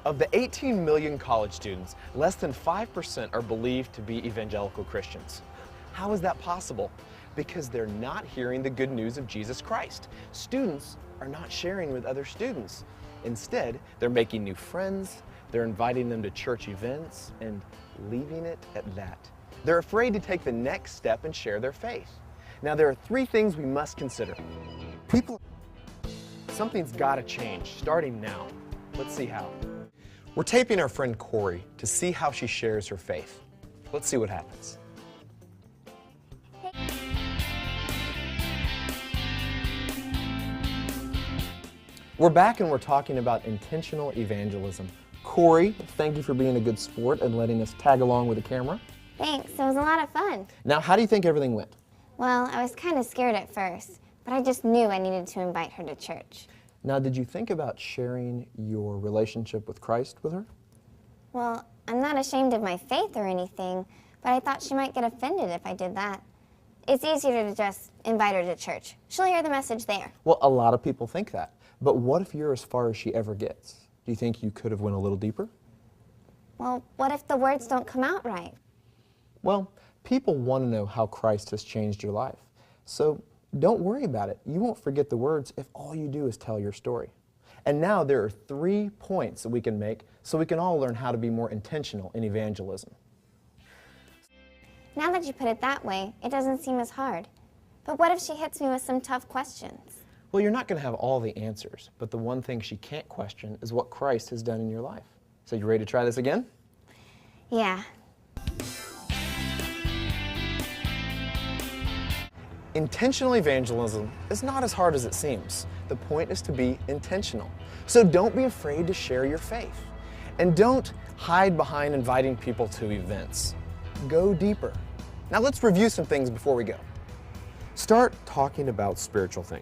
Of the 18 million college students, less than 5% are believed to be evangelical Christians. How is that possible? Because they're not hearing the good news of Jesus Christ. Students are not sharing with other students. Instead, they're making new friends, they're inviting them to church events, and leaving it at that. They're afraid to take the next step and share their faith. Now, there are three things we must consider. Something's got to change, starting now. Let's see how. We're taping our friend Corey to see how she shares her faith. Let's see what happens. We're back and we're talking about intentional evangelism. Corey, thank you for being a good sport and letting us tag along with the camera. Thanks, it was a lot of fun. Now, how do you think everything went? Well, I was kind of scared at first, but I just knew I needed to invite her to church. Now, did you think about sharing your relationship with Christ with her? Well, I'm not ashamed of my faith or anything, but I thought she might get offended if I did that. It's easier to just invite her to church. She'll hear the message there. Well, a lot of people think that. But what if you're as far as she ever gets? Do you think you could have went a little deeper? Well, what if the words don't come out right? Well, people want to know how Christ has changed your life. So don't worry about it. You won't forget the words if all you do is tell your story. And now there are 3 points that we can make so we can all learn how to be more intentional in evangelism. Now that you put it that way, it doesn't seem as hard. But what if she hits me with some tough questions? Well, you're not going to have all the answers, but the one thing she can't question is what Christ has done in your life. So you ready to try this again? Yeah. Intentional evangelism is not as hard as it seems. The point is to be intentional. So don't be afraid to share your faith. And don't hide behind inviting people to events. Go deeper. Now let's review some things before we go. Start talking about spiritual things.